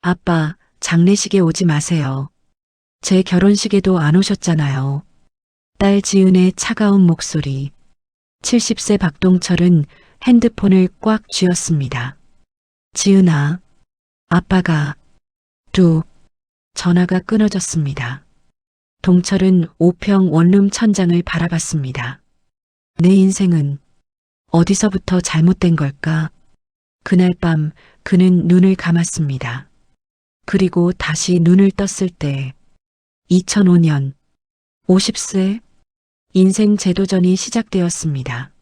아빠, 장례식에 오지 마세요. 제 결혼식에도 안 오셨잖아요. 딸 지은의 차가운 목소리. 70세 박동철은 핸드폰을 꽉 쥐었습니다. 지은아, 아빠가 전화가 끊어졌습니다. 동철은 5평 원룸 천장을 바라봤습니다. 내 인생은 어디서부터 잘못된 걸까? 그날 밤 그는 눈을 감았습니다. 그리고 다시 눈을 떴을 때 2005년 50세 인생 재도전이 시작되었습니다.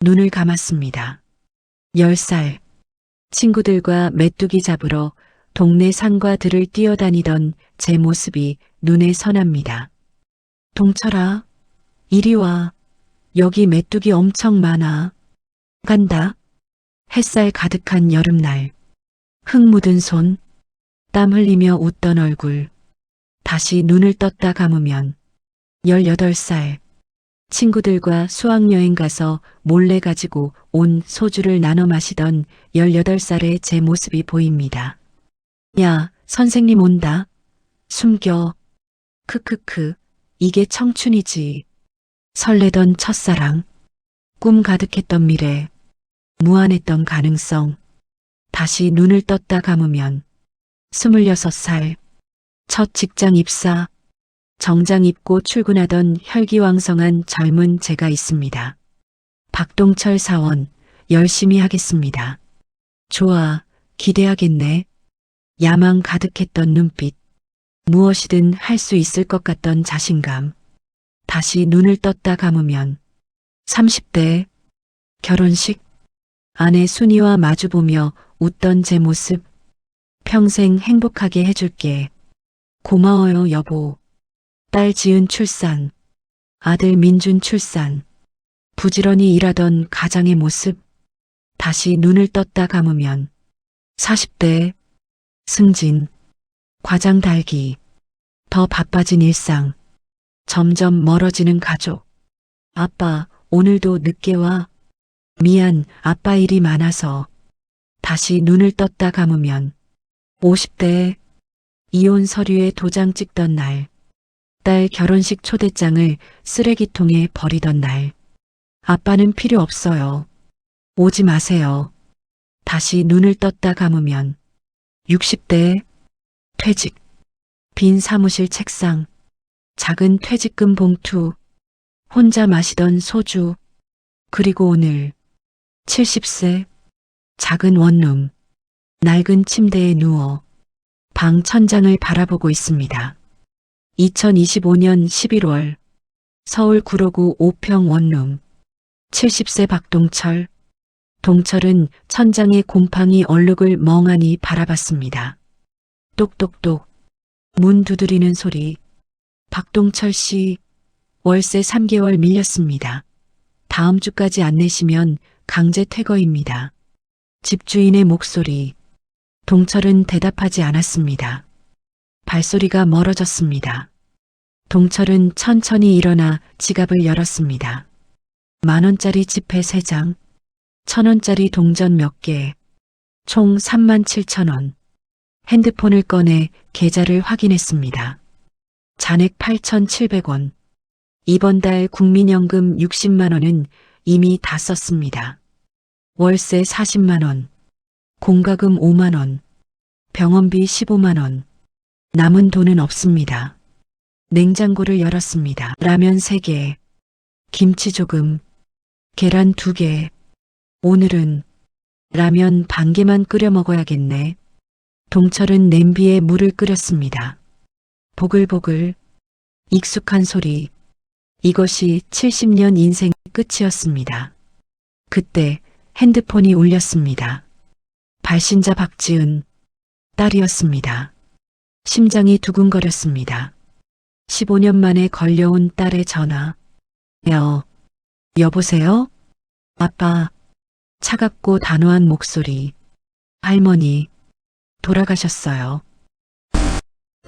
눈을 감았습니다. 10살 친구들과 메뚜기 잡으러 동네 산과 들을 뛰어다니던 제 모습이 눈에 선합니다. 동철아, 이리 와. 여기 메뚜기 엄청 많아. 간다. 햇살 가득한 여름날. 흙 묻은 손, 땀 흘리며 웃던 얼굴. 다시 눈을 떴다 감으면 18살. 친구들과 수학여행 가서 몰래 가지고 온 소주를 나눠 마시던 18살의 제 모습이 보입니다. 야, 선생님 온다. 숨겨. 크크크. 이게 청춘이지. 설레던 첫사랑. 꿈 가득했던 미래. 무한했던 가능성. 다시 눈을 떴다 감으면 26살. 첫 직장 입사. 정장 입고 출근하던 혈기왕성한 젊은 제가 있습니다. 박동철 사원, 열심히 하겠습니다. 좋아, 기대하겠네. 야망 가득했던 눈빛. 무엇이든 할 수 있을 것 같던 자신감. 다시 눈을 떴다 감으면 30대 결혼식. 아내 순이와 마주보며 웃던 제 모습. 평생 행복하게 해줄게. 고마워요, 여보. 딸 지은 출산. 아들 민준 출산. 부지런히 일하던 가장의 모습. 다시 눈을 떴다 감으면 40대 승진. 과장 달기. 더 바빠진 일상. 점점 멀어지는 가족. 아빠, 오늘도 늦게 와. 미안, 아빠 일이 많아서. 다시 눈을 떴다 감으면 50대 이혼 서류에 도장 찍던 날. 딸 결혼식 초대장을 쓰레기통에 버리던 날. 아빠는 필요 없어요. 오지 마세요. 다시 눈을 떴다 감으면 60대 퇴직. 빈 사무실 책상. 작은 퇴직금 봉투. 혼자 마시던 소주. 그리고 오늘 70세 작은 원룸. 낡은 침대에 누워 방 천장을 바라보고 있습니다. 2025년 11월 서울 구로구 5평 원룸. 70세 박동철. 동철은 천장에 곰팡이 얼룩을 멍하니 바라봤습니다. 똑똑똑. 문 두드리는 소리. 박동철 씨, 월세 3개월 밀렸습니다. 다음 주까지 안 내시면 강제 퇴거입니다. 집주인의 목소리. 동철은 대답하지 않았습니다. 발소리가 멀어졌습니다. 동철은 천천히 일어나 지갑을 열었습니다. 10,000원짜리 지폐 3장, 1,000원짜리 동전 몇 개, 총 37,000원. 핸드폰을 꺼내 계좌를 확인했습니다. 잔액 8,700원. 이번 달 국민연금 60만 원은 이미 다 썼습니다. 월세 40만 원, 공과금 5만 원, 병원비 15만 원. 남은 돈은 없습니다. 냉장고를 열었습니다. 라면 3개, 김치 조금, 계란 2개. 오늘은 라면 반 개만 끓여 먹어야겠네. 동철은 냄비에 물을 끓였습니다. 보글보글, 익숙한 소리. 이것이 70년 인생의 끝이었습니다. 그때 핸드폰이 울렸습니다. 발신자 박지은, 딸이었습니다. 심장이 두근거렸습니다. 15년 만에 걸려온 딸의 전화. 여보세요? 아빠. 차갑고 단호한 목소리. 할머니, 돌아가셨어요.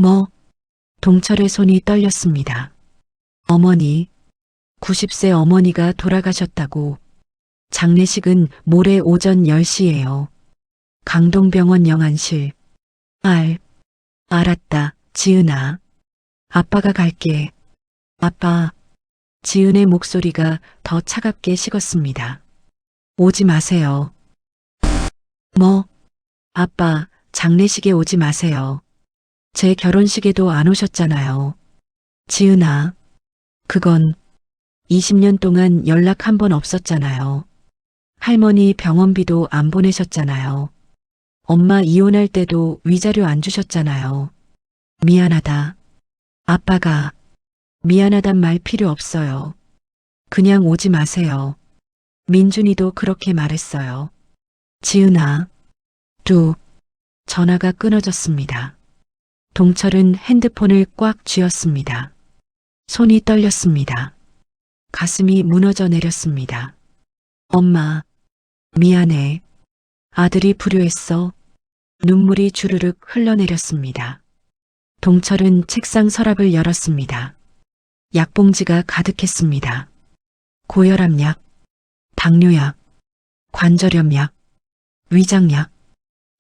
뭐? 동철의 손이 떨렸습니다. 어머니, 90세 어머니가 돌아가셨다고. 장례식은 모레 오전 10시예요. 강동병원 영안실. 알았다, 지은아. 아빠가 갈게. 아빠. 지은의 목소리가 더 차갑게 식었습니다. 오지 마세요. 뭐? 아빠, 장례식에 오지 마세요. 제 결혼식에도 안 오셨잖아요. 지은아, 그건 20년 동안 연락 한 번 없었잖아요. 할머니 병원비도 안 보내셨잖아요. 엄마 이혼할 때도 위자료 안 주셨잖아요. 미안하다. 아빠가 미안하단 말 필요 없어요. 그냥 오지 마세요. 민준이도 그렇게 말했어요. 지은아, 전화가 끊어졌습니다. 동철은 핸드폰을 꽉 쥐었습니다. 손이 떨렸습니다. 가슴이 무너져 내렸습니다. 엄마, 미안해. 아들이 불효했어. 눈물이 주르륵 흘러내렸습니다. 동철은 책상 서랍을 열었습니다. 약봉지가 가득했습니다. 고혈압약, 당뇨약, 관절염약, 위장약,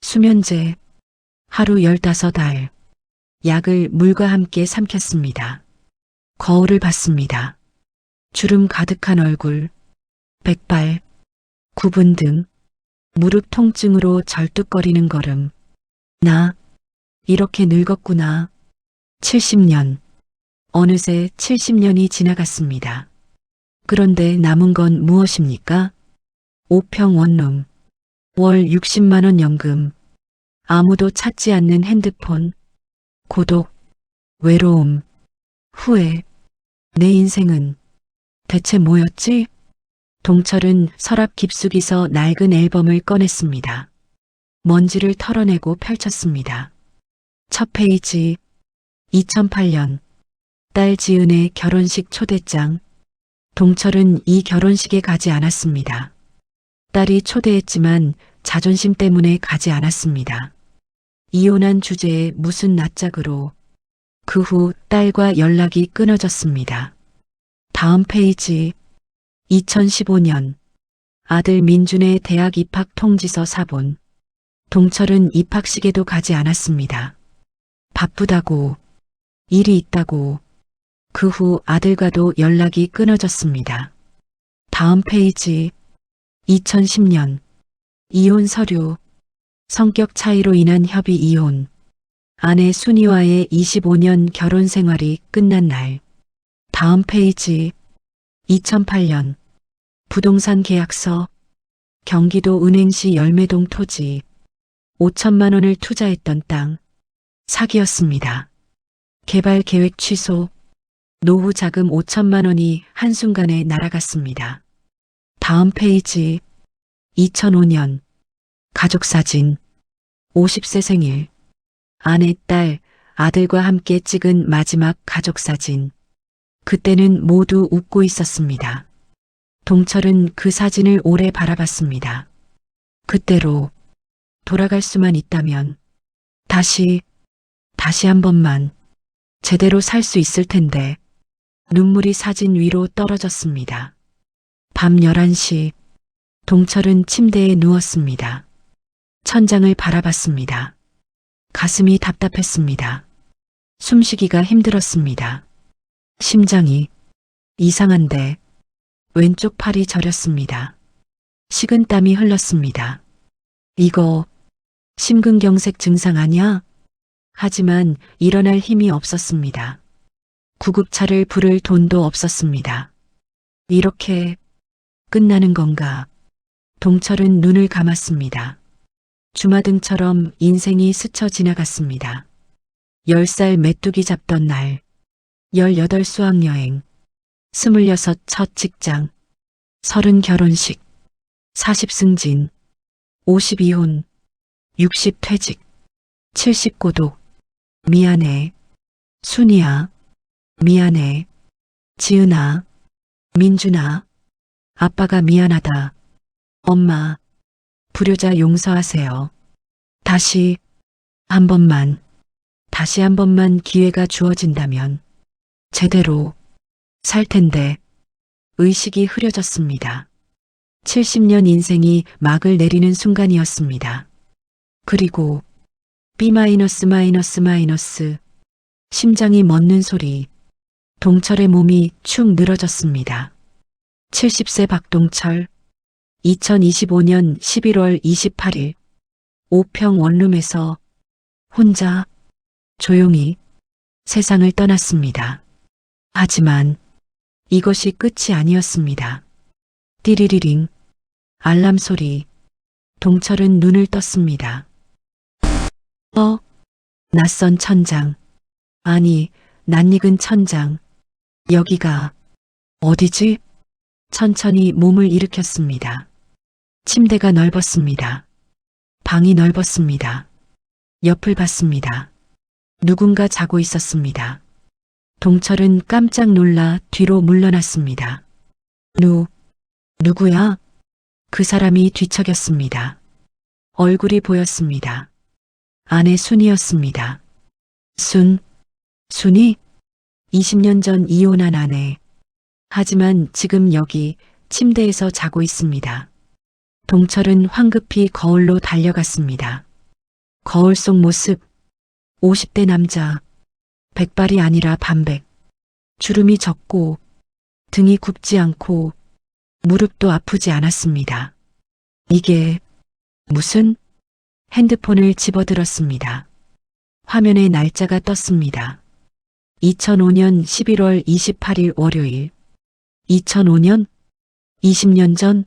수면제, 하루 15알. 약을 물과 함께 삼켰습니다. 거울을 봤습니다. 주름 가득한 얼굴, 백발, 구분 등 무릎 통증으로 절뚝거리는 걸음. 나 이렇게 늙었구나. 70년. 어느새 70년이 지나갔습니다. 그런데 남은 건 무엇입니까? 5평 원룸, 월 60만 원 연금, 아무도 찾지 않는 핸드폰, 고독, 외로움, 후회. 내 인생은 대체 뭐였지? 동철은 서랍 깊숙이서 낡은 앨범을 꺼냈습니다. 먼지를 털어내고 펼쳤습니다. 첫 페이지, 2008년, 딸 지은의 결혼식 초대장. 동철은 이 결혼식에 가지 않았습니다. 딸이 초대했지만 자존심 때문에 가지 않았습니다. 이혼한 주제에 무슨 낯짝으로. 그 후 딸과 연락이 끊어졌습니다. 다음 페이지, 2015년, 아들 민준의 대학 입학 통지서 사본. 동철은 입학식에도 가지 않았습니다. 바쁘다고, 일이 있다고. 그 후 아들과도 연락이 끊어졌습니다. 다음 페이지, 2010년, 이혼 서류. 성격 차이로 인한 협의 이혼. 아내 순이와의 25년 결혼 생활이 끝난 날. 다음 페이지, 2008년, 부동산 계약서. 경기도 은행시 열매동 토지. 5천만 원을 투자했던 땅. 사기였습니다. 개발 계획 취소. 노후 자금 5천만 원이 한순간에 날아갔습니다. 다음 페이지, 2005년, 가족사진. 50세 생일. 아내, 딸, 아들과 함께 찍은 마지막 가족사진. 그때는 모두 웃고 있었습니다. 동철은 그 사진을 오래 바라봤습니다. 그때로 돌아갈 수만 있다면 다시 한 번만 제대로 살 수 있을 텐데. 눈물이 사진 위로 떨어졌습니다. 밤 11시, 동철은 침대에 누웠습니다. 천장을 바라봤습니다. 가슴이 답답했습니다. 숨쉬기가 힘들었습니다. 심장이 이상한데 왼쪽 팔이 저렸습니다. 식은땀이 흘렀습니다. 이거 심근경색 증상 아니야? 하지만 일어날 힘이 없었습니다. 구급차를 부를 돈도 없었습니다. 이렇게 끝나는 건가? 동철은 눈을 감았습니다. 주마등처럼 인생이 스쳐 지나갔습니다. 10살 메뚜기 잡던 날, 18 수학여행, 26 첫 직장, 30 결혼식, 40 승진, 50 이혼, 60 퇴직, 70 고독. 미안해. 순이야. 미안해. 지은아. 민준아. 아빠가 미안하다. 엄마. 불효자 용서하세요. 다시 한 번만 기회가 주어진다면 제대로 살 텐데. 의식이 흐려졌습니다. 70년 인생이 막을 내리는 순간이었습니다. 그리고 B 마이너스 마이너스 마이너스. 심장이 멎는 소리. 동철의 몸이 축 늘어졌습니다. 70세 박동철. 2025년 11월 28일 5평 원룸에서 혼자 조용히 세상을 떠났습니다. 하지만 이것이 끝이 아니었습니다. 띠리리링 알람 소리. 동철은 눈을 떴습니다. 낯선 천장. 아니, 낯익은 천장. 여기가 어디지? 천천히 몸을 일으켰습니다. 침대가 넓었습니다. 방이 넓었습니다. 옆을 봤습니다. 누군가 자고 있었습니다. 동철은 깜짝 놀라 뒤로 물러났습니다. 누구야? 그 사람이 뒤척였습니다. 얼굴이 보였습니다. 아내 순이었습니다. 순이? 20년 전 이혼한 아내. 하지만 지금 여기 침대에서 자고 있습니다. 동철은 황급히 거울로 달려갔습니다. 거울 속 모습. 50대 남자. 백발이 아니라 반백. 주름이 적고 등이 굽지 않고 무릎도 아프지 않았습니다. 이게 무슨? 핸드폰을 집어들었습니다. 화면에 날짜가 떴습니다. 2005년 11월 28일 월요일. 2005년? 20년 전?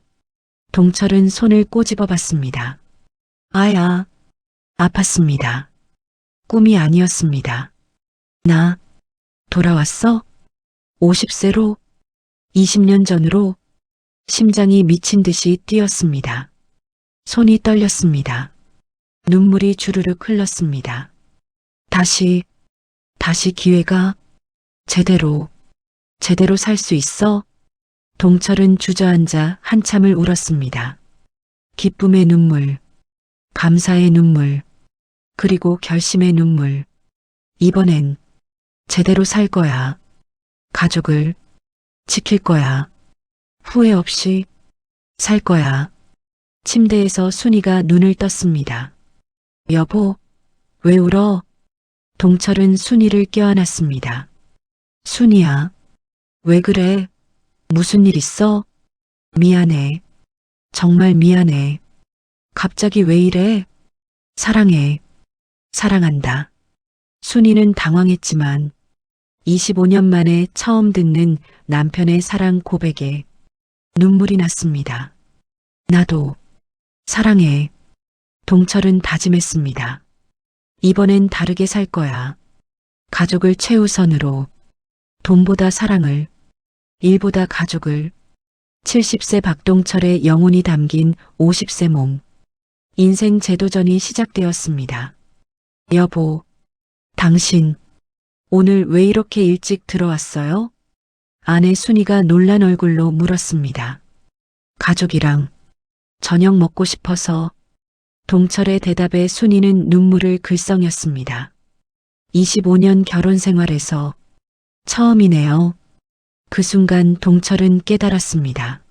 동철은 손을 꼬집어 봤습니다. 아야, 아팠습니다. 꿈이 아니었습니다. 나 돌아왔어? 50세로? 20년 전으로? 심장이 미친 듯이 뛰었습니다. 손이 떨렸습니다. 눈물이 주르륵 흘렀습니다. 다시 기회가 제대로 살 수 있어? 동철은 주저앉아 한참을 울었습니다. 기쁨의 눈물, 감사의 눈물, 그리고 결심의 눈물. 이번엔 제대로 살 거야. 가족을 지킬 거야. 후회 없이 살 거야. 침대에서 순이가 눈을 떴습니다. 여보, 왜 울어? 동철은 순이를 껴안았습니다. 순이야, 왜 그래? 무슨 일 있어? 미안해. 정말 미안해. 갑자기 왜 이래? 사랑해. 사랑한다. 순이는 당황했지만 25년 만에 처음 듣는 남편의 사랑 고백에 눈물이 났습니다. 나도 사랑해. 동철은 다짐했습니다. 이번엔 다르게 살 거야. 가족을 최우선으로. 돈보다 사랑을, 일보다 가족을. 70세 박동철의 영혼이 담긴 50세 몸. 인생 재도전이 시작되었습니다. 여보, 당신 오늘 왜 이렇게 일찍 들어왔어요? 아내 순이가 놀란 얼굴로 물었습니다. 가족이랑 저녁 먹고 싶어서. 동철의 대답에 순이는 눈물을 글썽였습니다. 25년 결혼 생활에서 처음이네요. 그 순간 동철은 깨달았습니다.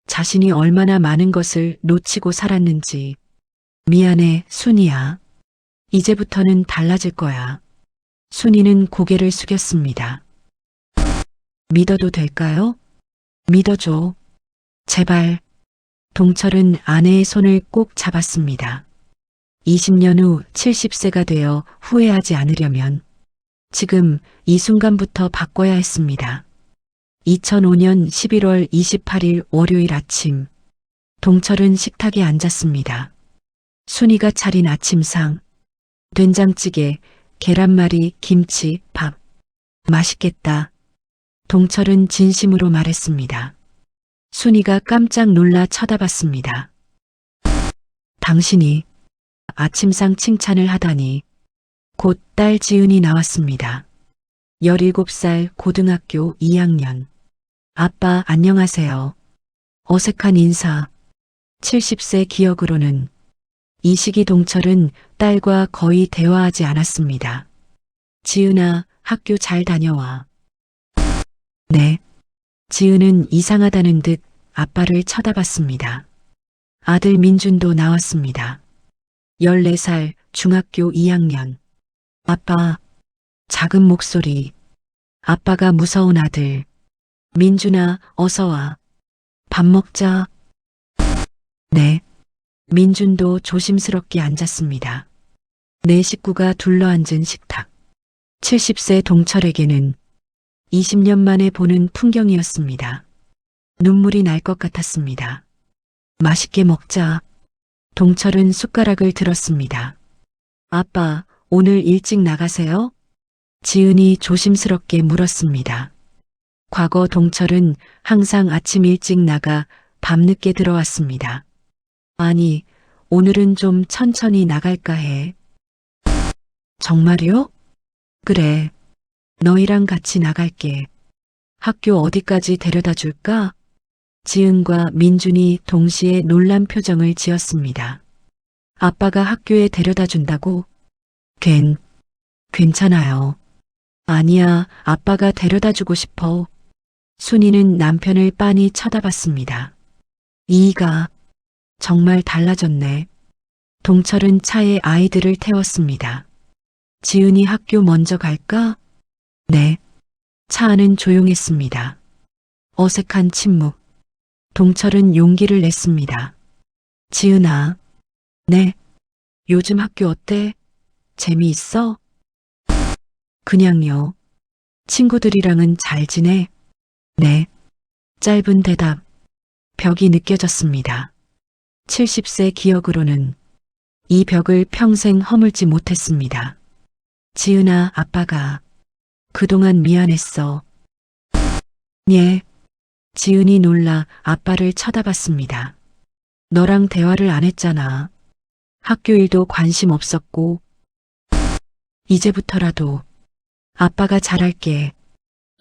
자신이 얼마나 많은 것을 놓치고 살았는지. 미안해, 순이야. 이제부터는 달라질 거야. 순이는 고개를 숙였습니다. 믿어도 될까요? 믿어줘. 제발. 동철은 아내의 손을 꼭 잡았습니다. 20년 후 70세가 되어 후회하지 않으려면 지금 이 순간부터 바꿔야 했습니다. 2005년 11월 28일 월요일 아침. 동철은 식탁에 앉았습니다. 순이가 차린 아침상. 된장찌개, 계란말이, 김치, 밥. 맛있겠다. 동철은 진심으로 말했습니다. 순이가 깜짝 놀라 쳐다봤습니다. 당신이 아침상 칭찬을 하다니. 곧 딸 지은이 나왔습니다. 17살 고등학교 2학년. 아빠 안녕하세요. 어색한 인사. 70세 기억으로는 이 시기 동철은 딸과 거의 대화하지 않았습니다. 지은아, 학교 잘 다녀와. 네. 지은은 이상하다는 듯 아빠를 쳐다봤습니다. 아들 민준도 나왔습니다. 14살 중학교 2학년. 아빠, 작은 목소리. 아빠가 무서운 아들. 민준아, 어서 와. 밥 먹자. 네. 민준도 조심스럽게 앉았습니다. 네 식구가 둘러앉은 식탁. 70세 동철에게는 20년 만에 보는 풍경이었습니다. 눈물이 날 것 같았습니다. 맛있게 먹자. 동철은 숟가락을 들었습니다. 아빠, 오늘 일찍 나가세요? 지은이 조심스럽게 물었습니다. 과거 동철은 항상 아침 일찍 나가 밤늦게 들어왔습니다. 아니, 오늘은 좀 천천히 나갈까 해. 정말요? 그래. 너희랑 같이 나갈게. 학교 어디까지 데려다 줄까? 지은과 민준이 동시에 놀란 표정을 지었습니다. 아빠가 학교에 데려다 준다고? 괜찮아요. 아니야, 아빠가 데려다 주고 싶어. 순이는 남편을 빤히 쳐다봤습니다. 이이가 정말 달라졌네. 동철은 차에 아이들을 태웠습니다. 지은이 학교 먼저 갈까? 네. 차 안은 조용했습니다. 어색한 침묵. 동철은 용기를 냈습니다. 지은아. 네. 요즘 학교 어때? 재미있어? 그냥요. 친구들이랑은 잘 지내? 네. 짧은 대답. 벽이 느껴졌습니다. 70세 기억으로는 이 벽을 평생 허물지 못했습니다. 지은아, 아빠가 그동안 미안했어. 예. 지은이 놀라 아빠를 쳐다봤습니다. 너랑 대화를 안 했잖아. 학교 일도 관심 없었고. 이제부터라도 아빠가 잘할게.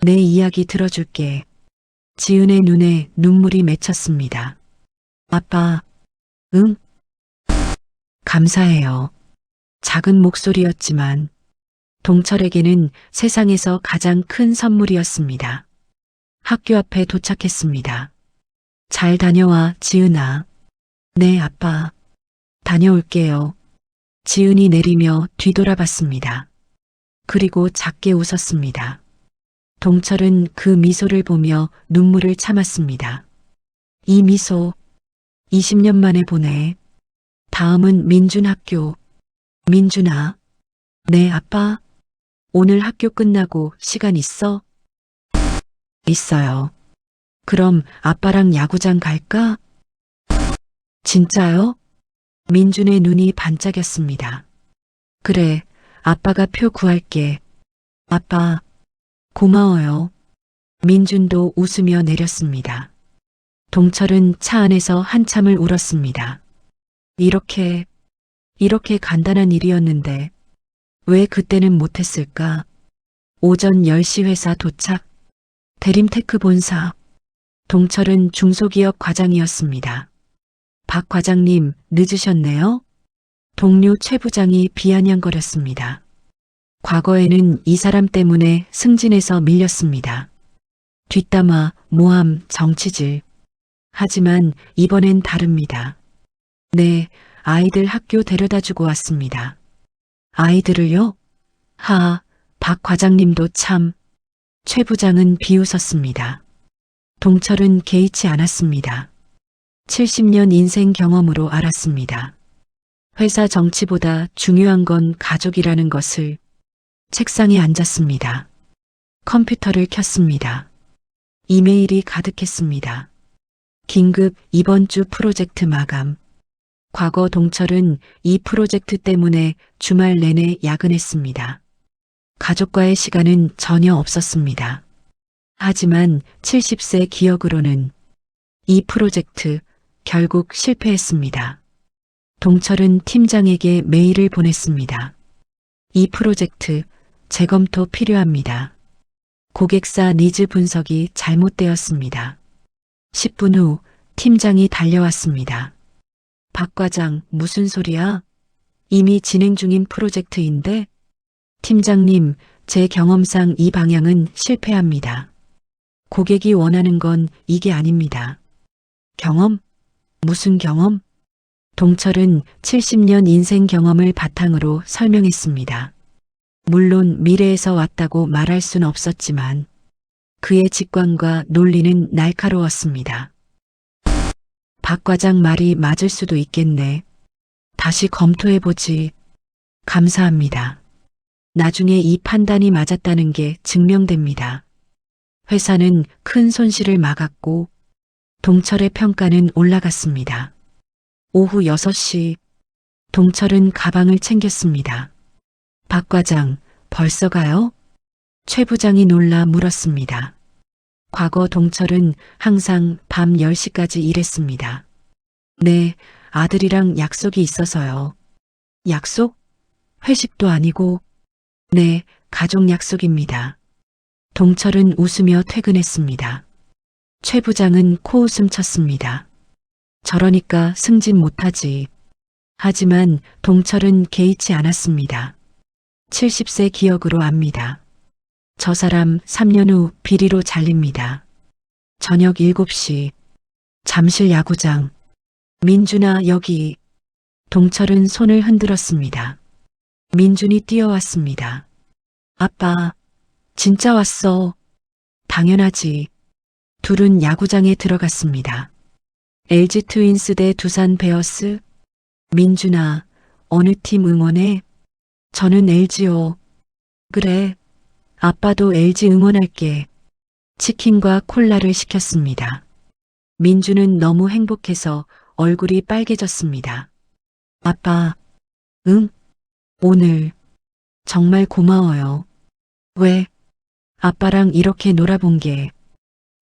내 이야기 들어줄게. 지은의 눈에 눈물이 맺혔습니다. 아빠, 응? 감사해요. 작은 목소리였지만 동철에게는 세상에서 가장 큰 선물이었습니다. 학교 앞에 도착했습니다. 잘 다녀와, 지은아. 네, 아빠. 다녀올게요. 지은이 내리며 뒤돌아봤습니다. 그리고 작게 웃었습니다. 동철은 그 미소를 보며 눈물을 참았습니다. 이 미소, 20년 만에 보네. 다음은 민준 학교. 민준아. 네, 아빠. 오늘 학교 끝나고 시간 있어? 있어요. 그럼 아빠랑 야구장 갈까? 진짜요? 민준의 눈이 반짝였습니다. 그래, 아빠가 표 구할게. 아빠, 고마워요. 민준도 웃으며 내렸습니다. 동철은 차 안에서 한참을 울었습니다. 이렇게 간단한 일이었는데 왜 그때는 못했을까? 오전 10시 회사 도착. 대림테크 본사. 동철은 중소기업 과장이었습니다. 박 과장님, 늦으셨네요? 동료 최 부장이 비아냥거렸습니다. 과거에는 이 사람 때문에 승진해서 밀렸습니다. 뒷담화, 모함, 정치질. 하지만 이번엔 다릅니다. 네, 아이들 학교 데려다 주고 왔습니다. 아이들을요? 박 과장님도 참. 최 부장은 비웃었습니다. 동철은 개의치 않았습니다. 70년 인생 경험으로 알았습니다. 회사 정치보다 중요한 건 가족이라는 것을. 책상에 앉았습니다. 컴퓨터를 켰습니다. 이메일이 가득했습니다. 긴급 이번 주 프로젝트 마감. 과거 동철은 이 프로젝트 때문에 주말 내내 야근했습니다. 가족과의 시간은 전혀 없었습니다. 하지만 70세 기억으로는 이 프로젝트 결국 실패했습니다. 동철은 팀장에게 메일을 보냈습니다. 이 프로젝트 재검토 필요합니다. 고객사 니즈 분석이 잘못되었습니다. 10분 후 팀장이 달려왔습니다. 박 과장, 무슨 소리야? 이미 진행 중인 프로젝트인데? 팀장님, 제 경험상 이 방향은 실패합니다. 고객이 원하는 건 이게 아닙니다. 경험? 무슨 경험? 동철은 70년 인생 경험을 바탕으로 설명했습니다. 물론 미래에서 왔다고 말할 순 없었지만 그의 직관과 논리는 날카로웠습니다. 박 과장 말이 맞을 수도 있겠네. 다시 검토해보지. 감사합니다. 나중에 이 판단이 맞았다는 게 증명됩니다. 회사는 큰 손실을 막았고 동철의 평가는 올라갔습니다. 오후 6시 동철은 가방을 챙겼습니다. 박 과장, 벌써 가요? 최 부장이 놀라 물었습니다. 과거 동철은 항상 밤 10시까지 일했습니다. 네, 아들이랑 약속이 있어서요. 약속? 회식도 아니고. 네, 가족 약속입니다. 동철은 웃으며 퇴근했습니다. 최 부장은 코웃음 쳤습니다. 저러니까 승진 못하지. 하지만 동철은 개의치 않았습니다. 70세 기억으로 압니다. 저 사람 3년 후 비리로 잘립니다. 저녁 7시 잠실 야구장. 민준아 여기. 동철은 손을 흔들었습니다. 민준이 뛰어왔습니다. 아빠, 진짜 왔어. 당연하지. 둘은 야구장에 들어갔습니다. LG 트윈스 대 두산 베어스. 민준아, 어느 팀 응원해? 저는 LG요. 그래. 아빠도 LG 응원할게. 치킨과 콜라를 시켰습니다. 민주는 너무 행복해서 얼굴이 빨개졌습니다. 아빠, 응? 오늘 정말 고마워요. 왜? 아빠랑 이렇게 놀아본 게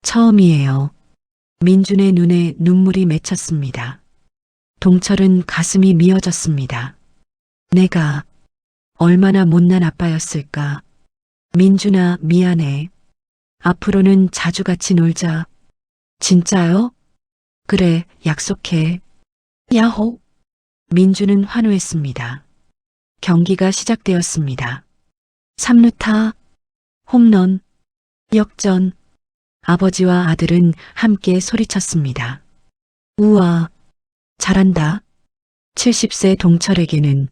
처음이에요. 민준의 눈에 눈물이 맺혔습니다. 동철은 가슴이 미어졌습니다. 내가 얼마나 못난 아빠였을까. 민준아, 미안해. 앞으로는 자주 같이 놀자. 진짜요? 그래, 약속해. 야호! 민준은 환호했습니다. 경기가 시작되었습니다. 3루타, 홈런, 역전. 아버지와 아들은 함께 소리쳤습니다. 우와, 잘한다. 70세 동철에게는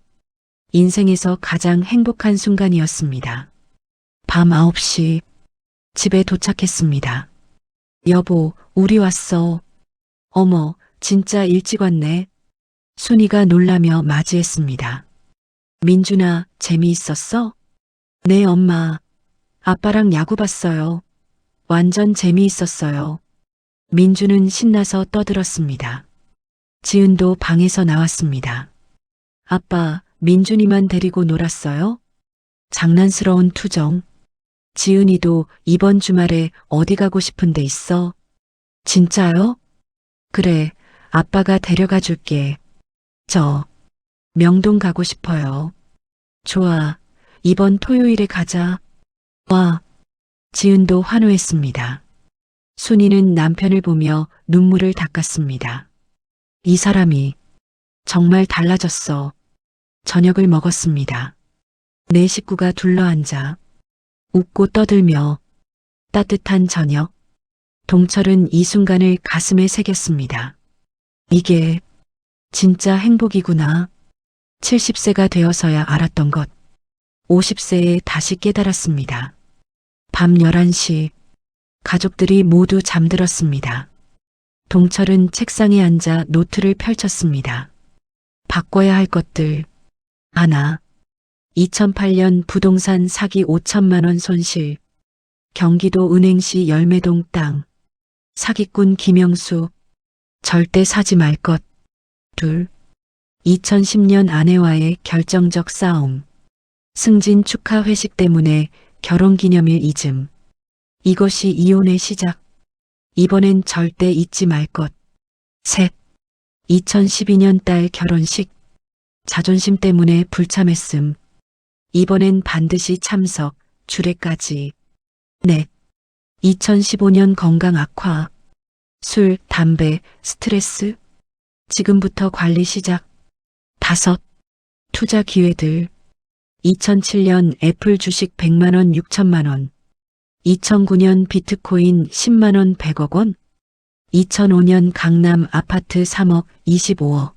인생에서 가장 행복한 순간이었습니다. 밤 9시 집에 도착했습니다. 여보, 우리 왔어. 어머, 진짜 일찍 왔네. 순이가 놀라며 맞이했습니다. 민준아, 재미있었어? 네, 엄마. 아빠랑 야구 봤어요. 완전 재미있었어요. 민준은 신나서 떠들었습니다. 지은도 방에서 나왔습니다. 아빠, 민준이만 데리고 놀았어요? 장난스러운 투정. 지은이도 이번 주말에 어디 가고 싶은 데 있어? 진짜요? 그래, 아빠가 데려가 줄게. 저 명동 가고 싶어요. 좋아, 이번 토요일에 가자. 와, 지은도 환호했습니다. 순이는 남편을 보며 눈물을 닦았습니다. 이 사람이 정말 달라졌어. 저녁을 먹었습니다. 네 식구가 둘러앉아 웃고 떠들며 따뜻한 저녁. 동철은 이 순간을 가슴에 새겼습니다. 이게 진짜 행복이구나. 70세가 되어서야 알았던 것. 50세에 다시 깨달았습니다. 밤 11시 가족들이 모두 잠들었습니다. 동철은 책상에 앉아 노트를 펼쳤습니다. 바꿔야 할 것들. 하나. 2008년 부동산 사기 5천만 원 손실. 경기도 은행시 열매동 땅. 사기꾼 김영수. 절대 사지 말 것. 둘. 2010년 아내와의 결정적 싸움. 승진 축하 회식 때문에 결혼기념일 잊음. 이것이 이혼의 시작. 이번엔 절대 잊지 말 것. 셋. 2012년 딸 결혼식. 자존심 때문에 불참했음. 이번엔 반드시 참석, 주례까지. 넷. 2015년 건강 악화. 술, 담배, 스트레스. 지금부터 관리 시작. 다섯. 투자 기회들. 2007년 애플 주식 100만 원 6천만 원. 2009년 비트코인 10만 원 100억 원. 2005년 강남 아파트 3억 25억.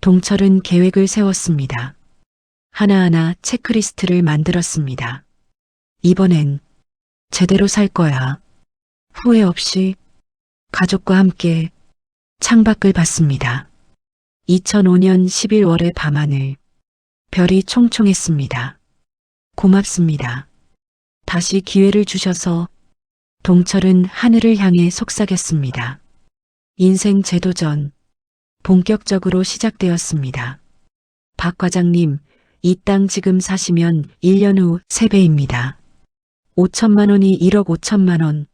동철은 계획을 세웠습니다. 하나하나 체크리스트를 만들었습니다. 이번엔 제대로 살 거야. 후회 없이 가족과 함께 창밖을 봤습니다. 2005년 11월의 밤하늘. 별이 총총했습니다. 고맙습니다. 다시 기회를 주셔서. 동철은 하늘을 향해 속삭였습니다. 인생 재도전 본격적으로 시작되었습니다. 박 과장님, 이 땅 지금 사시면 1년 후 3배입니다. 5천만 원이 1억 5천만 원.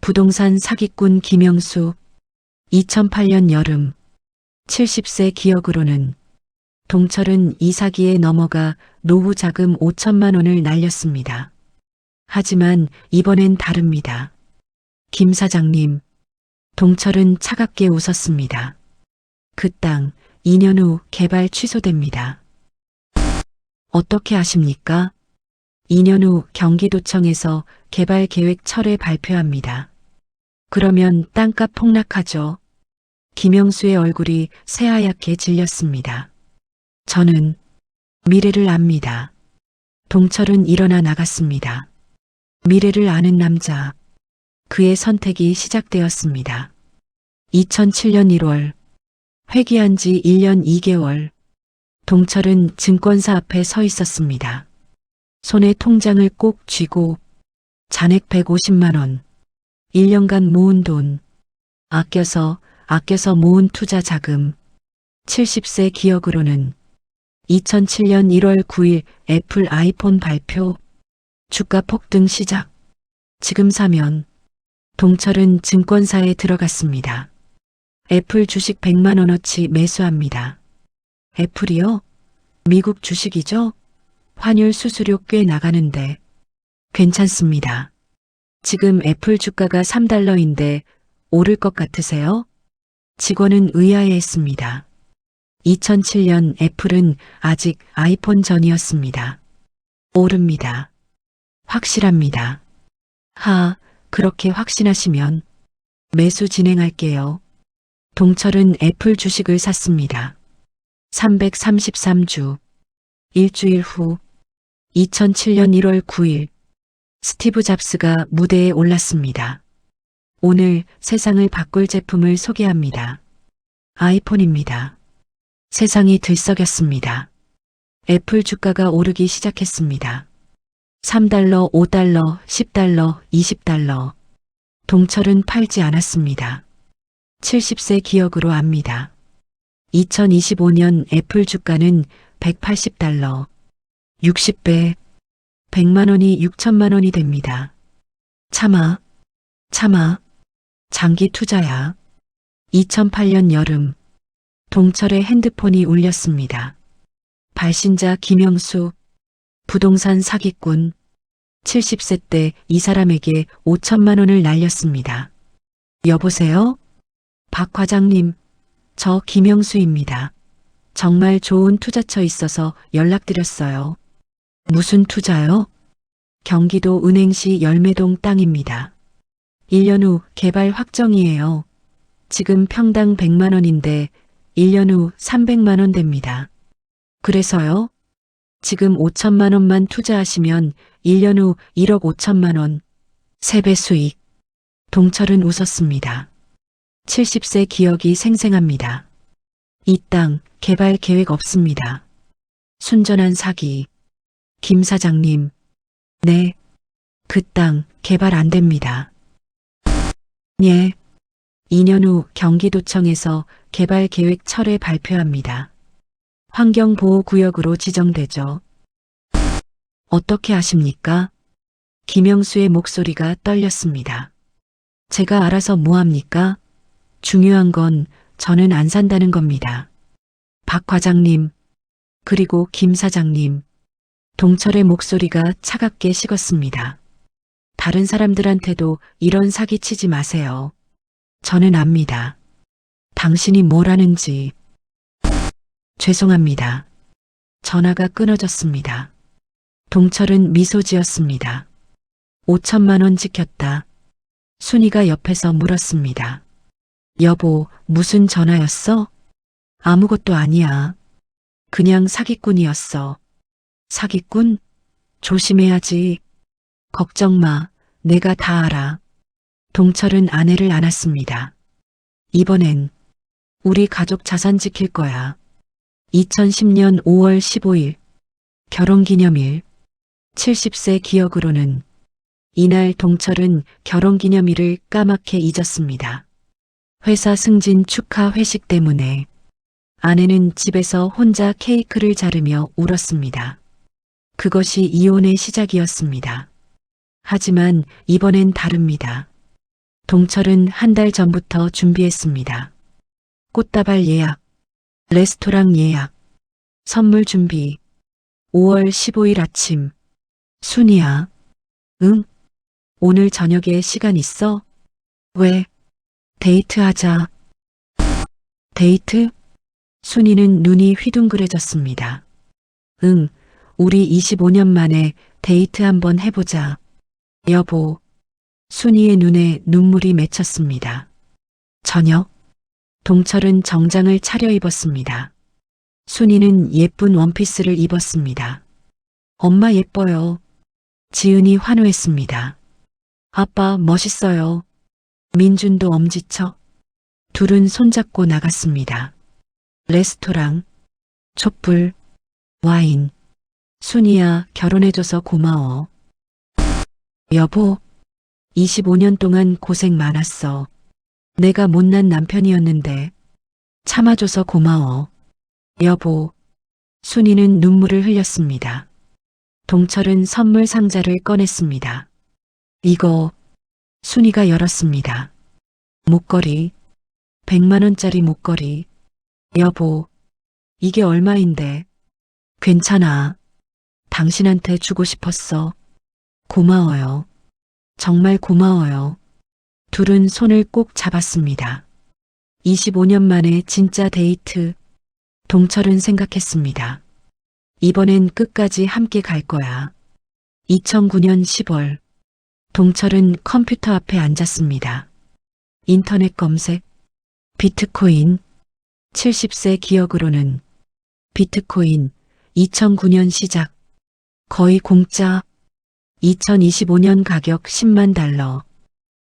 부동산 사기꾼 김영수. 2008년 여름. 70세 기억으로는 동철은 이 사기에 넘어가 노후 자금 5천만 원을 날렸습니다. 하지만 이번엔 다릅니다. 김 사장님, 동철은 차갑게 웃었습니다. 그 땅 2년 후 개발 취소됩니다. 어떻게 아십니까? 2년 후 경기도청에서 개발 계획 철회 발표합니다. 그러면 땅값 폭락하죠. 김영수의 얼굴이 새하얗게 질렸습니다. 저는 미래를 압니다. 동철은 일어나 나갔습니다. 미래를 아는 남자. 그의 선택이 시작되었습니다. 2007년 1월. 회귀한 지 1년 2개월. 동철은 증권사 앞에 서 있었습니다. 손에 통장을 꼭 쥐고 잔액 150만 원. 1년간 모은 돈. 아껴서 모은 투자 자금. 70세 기억으로는 2007년 1월 9일 애플 아이폰 발표. 주가 폭등 시작. 지금 사면. 동철은 증권사에 들어갔습니다. 애플 주식 100만 원어치 매수합니다. 애플이요? 미국 주식이죠? 환율 수수료 꽤 나가는데. 괜찮습니다. 지금 애플 주가가 3달러인데 오를 것 같으세요? 직원은 의아해했습니다. 2007년 애플은 아직 아이폰 전이었습니다. 오릅니다. 확실합니다. 그렇게 확신하시면 매수 진행할게요. 동철은 애플 주식을 샀습니다. 333주. 일주일 후 2007년 1월 9일 스티브 잡스가 무대에 올랐습니다. 오늘 세상을 바꿀 제품을 소개합니다. 아이폰입니다. 세상이 들썩였습니다. 애플 주가가 오르기 시작했습니다. 3달러, 5달러, 10달러, 20달러. 동철은 팔지 않았습니다. 70세 기억으로 압니다. 2025년 애플 주가는 180달러, 60배, 100만 원이 6천만 원이 됩니다. 참아. 장기 투자야. 2008년 여름. 동철의 핸드폰이 울렸습니다. 발신자 김영수. 부동산 사기꾼. 70세 때 이 사람에게 5천만 원을 날렸습니다. 여보세요? 박 과장님, 저 김영수입니다. 정말 좋은 투자처 있어서 연락드렸어요. 무슨 투자요? 경기도 은행시 열매동 땅입니다. 1년 후 개발 확정이에요. 지금 평당 100만 원인데 1년 후 300만 원 됩니다. 그래서요? 지금 5천만 원만 투자하시면 1년 후 1억 5천만 원. 3배 수익. 동철은 웃었습니다. 70세 기억이 생생합니다. 이 땅 개발 계획 없습니다. 순전한 사기. 김 사장님. 네. 그 땅 개발 안 됩니다. 예. 2년 후 경기도청에서 개발 계획 철회 발표합니다. 환경보호구역으로 지정되죠. 어떻게 아십니까? 김영수의 목소리가 떨렸습니다. 제가 알아서 뭐합니까? 중요한 건 저는 안 산다는 겁니다. 박 과장님, 그리고 김 사장님. 동철의 목소리가 차갑게 식었습니다. 다른 사람들한테도 이런 사기 치지 마세요. 저는 압니다. 당신이 뭘 하는지. 죄송합니다. 전화가 끊어졌습니다. 동철은 미소 지었습니다. 5천만 원 지켰다. 순이가 옆에서 물었습니다. 여보, 무슨 전화였어? 아무것도 아니야. 그냥 사기꾼이었어. 사기꾼? 조심해야지. 걱정 마. 내가 다 알아. 동철은 아내를 안았습니다. 이번엔 우리 가족 자산 지킬 거야. 2010년 5월 15일 결혼기념일 70세 기억으로는 이날 동철은 결혼기념일을 까맣게 잊었습니다. 회사 승진 축하 회식 때문에 아내는 집에서 혼자 케이크를 자르며 울었습니다. 그것이 이혼의 시작이었습니다. 하지만 이번엔 다릅니다. 동철은 한 달 전부터 준비했습니다. 꽃다발 예약, 레스토랑 예약, 선물 준비. 5월 15일 아침. 순이야. 응? 오늘 저녁에 시간 있어? 왜? 데이트하자. 데이트? 순이는 눈이 휘둥그레졌습니다. 응, 우리 25년 만에 데이트 한번 해보자. 여보. 순이의 눈에 눈물이 맺혔습니다. 저녁. 동철은 정장을 차려입었습니다. 순이는 예쁜 원피스를 입었습니다. 엄마 예뻐요. 지은이 환호했습니다. 아빠 멋있어요. 민준도 엄지척. 둘은 손잡고 나갔습니다. 레스토랑, 촛불, 와인. 순이야, 결혼해줘서 고마워. 여보, 25년 동안 고생 많았어. 내가 못난 남편이었는데 참아줘서 고마워. 여보. 순이는 눈물을 흘렸습니다. 동철은 선물 상자를 꺼냈습니다. 이거. 순이가 열었습니다. 목걸이. 100만 원짜리 목걸이. 여보. 이게 얼마인데? 괜찮아. 당신한테 주고 싶었어. 고마워요. 정말 고마워요. 둘은 손을 꼭 잡았습니다. 25년 만에 진짜 데이트. 동철은 생각했습니다. 이번엔 끝까지 함께 갈 거야. 2009년 10월. 동철은 컴퓨터 앞에 앉았습니다. 인터넷 검색. 비트코인. 70세 기억으로는 비트코인 2009년 시작. 거의 공짜. 2025년 가격 10만 달러.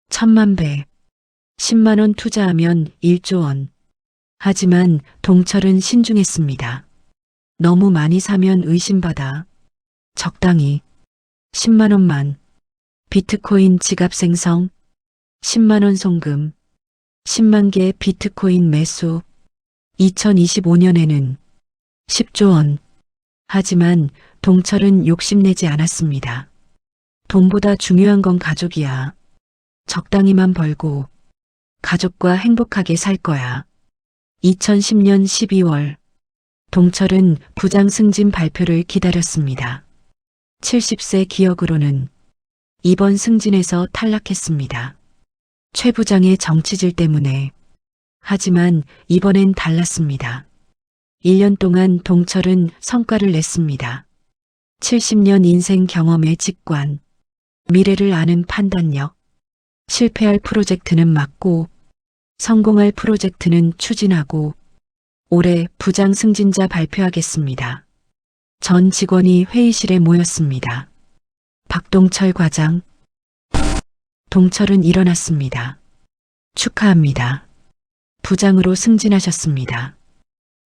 1000만 배. 10만 원 투자하면 1조 원. 하지만 동철은 신중했습니다. 너무 많이 사면 의심받아. 적당히. 10만 원만. 비트코인 지갑 생성. 10만 원 송금. 10만 개 비트코인 매수. 2025년에는 10조 원. 하지만 동철은 욕심내지 않았습니다. 돈보다 중요한 건 가족이야. 적당히만 벌고 가족과 행복하게 살 거야. 2010년 12월. 동철은 부장 승진 발표를 기다렸습니다. 70세 기억으로는 이번 승진에서 탈락했습니다. 최 부장의 정치질 때문에. 하지만 이번엔 달랐습니다. 1년 동안 동철은 성과를 냈습니다. 70년 인생 경험의 직관, 미래를 아는 판단력, 실패할 프로젝트는 막고 성공할 프로젝트는 추진하고 올해 부장 승진자 발표하겠습니다. 전 직원이 회의실에 모였습니다. 박동철 과장. 동철은 일어났습니다. 축하합니다. 부장으로 승진하셨습니다.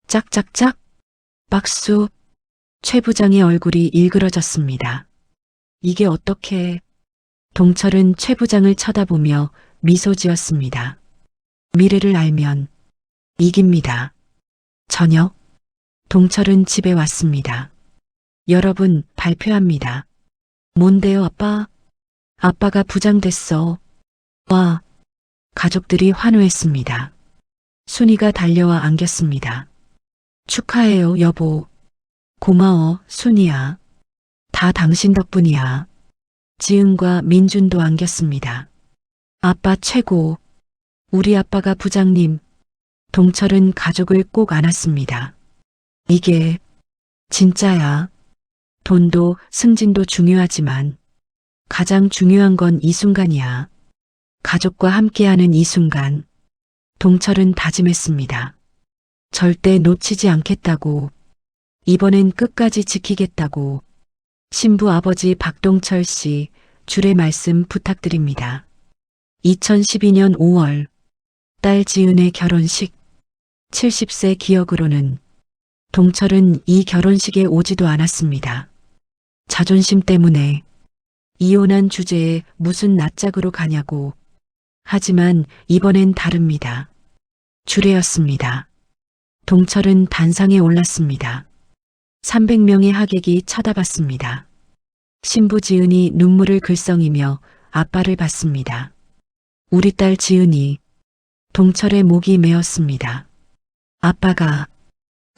짝짝짝. 박수. 최 부장의 얼굴이 일그러졌습니다. 이게 어떻게. 동철은 최 부장을 쳐다보며 미소 지었습니다. 미래를 알면 이깁니다. 저녁. 동철은 집에 왔습니다. 여러분, 발표합니다. 뭔데요, 아빠? 아빠가 부장 됐어. 와. 가족들이 환호했습니다. 순이가 달려와 안겼습니다. 축하해요, 여보. 고마워, 순이야. 다 당신 덕분이야. 지은과 민준도 안겼습니다. 아빠 최고. 우리 아빠가 부장님. 동철은 가족을 꼭 안았습니다. 이게 진짜야. 돈도 승진도 중요하지만 가장 중요한 건 이 순간이야. 가족과 함께하는 이 순간. 동철은 다짐했습니다. 절대 놓치지 않겠다고. 이번엔 끝까지 지키겠다고. 신부 아버지 박동철 씨, 주례 말씀 부탁드립니다. 2012년 5월, 딸 지은의 결혼식. 70세 기억으로는 동철은 이 결혼식에 오지도 않았습니다. 자존심 때문에 이혼한 주제에 무슨 낯짝으로 가냐고. 하지만 이번엔 다릅니다. 주례였습니다. 동철은 단상에 올랐습니다. 300명의 하객이 쳐다봤습니다. 신부 지은이 눈물을 글썽이며 아빠를 봤습니다. 우리 딸 지은이. 동철의 목이 메었습니다. 아빠가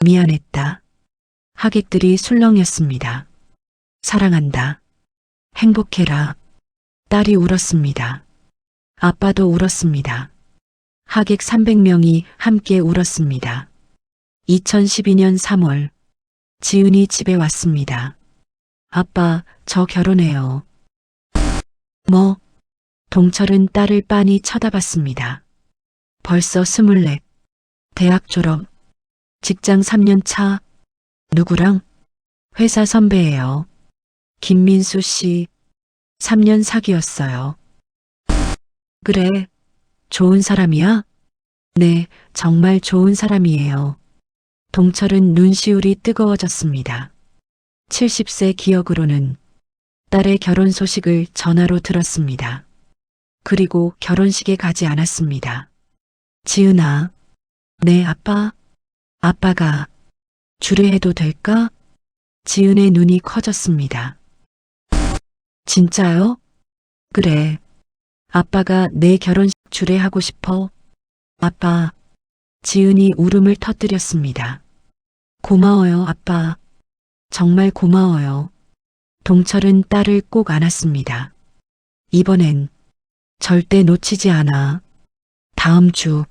미안했다. 하객들이 술렁였습니다. 사랑한다. 행복해라. 딸이 울었습니다. 아빠도 울었습니다. 하객 300명이 함께 울었습니다. 2012년 3월, 지은이 집에 왔습니다. 아빠, 저 결혼해요. 뭐? 동철은 딸을 빤히 쳐다봤습니다. 벌써 24. 대학 졸업. 직장 3년 차. 누구랑? 회사 선배예요. 김민수 씨. 3년 사귀었어요. 그래. 좋은 사람이야? 네, 정말 좋은 사람이에요. 동철은 눈시울이 뜨거워졌습니다. 70세 기억으로는 딸의 결혼 소식을 전화로 들었습니다. 그리고 결혼식에 가지 않았습니다. 지은아. 네, 아빠. 아빠가 주례해도 될까? 지은의 눈이 커졌습니다. 진짜요? 그래. 아빠가 내 결혼식 주례하고 싶어. 아빠. 지은이 울음을 터뜨렸습니다. 고마워요, 아빠. 정말 고마워요. 동철은 딸을 꼭 안았습니다. 이번엔 절대 놓치지 않아. 다음 주.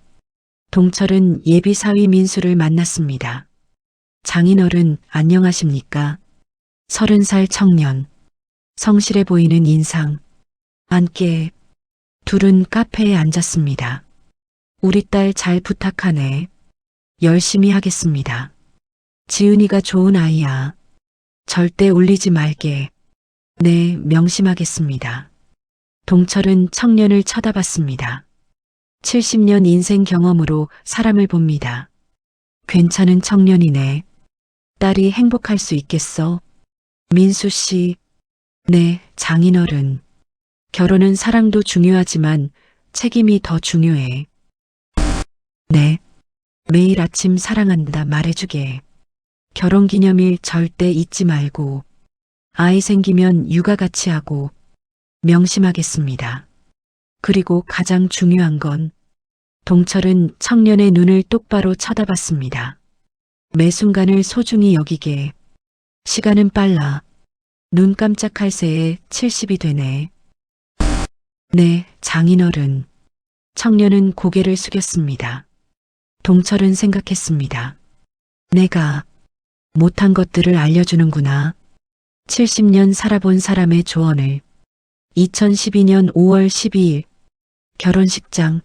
동철은 예비 사위 민수를 만났습니다. 장인어른 안녕하십니까? 30살 청년. 성실해 보이는 인상. 함께 둘은 카페에 앉았습니다. 우리 딸 잘 부탁하네. 열심히 하겠습니다. 지은이가 좋은 아이야. 절대 울리지 말게. 네, 명심하겠습니다. 동철은 청년을 쳐다봤습니다. 70년 인생 경험으로 사람을 봅니다. 괜찮은 청년이네. 딸이 행복할 수 있겠어? 민수 씨. 네, 장인어른. 결혼은 사랑도 중요하지만 책임이 더 중요해. 네. 매일 아침 사랑한다 말해주게. 결혼기념일 절대 잊지 말고. 아이 생기면 육아 같이 하고. 명심하겠습니다. 그리고 가장 중요한 건 동철은 청년의 눈을 똑바로 쳐다봤습니다. 매 순간을 소중히 여기게. 시간은 빨라. 눈 깜짝할 새에 70이 되네. 네, 장인어른. 청년은 고개를 숙였습니다. 동철은 생각했습니다. 내가 못한 것들을 알려주는구나. 70년 살아본 사람의 조언을. 2012년 5월 12일 결혼식장.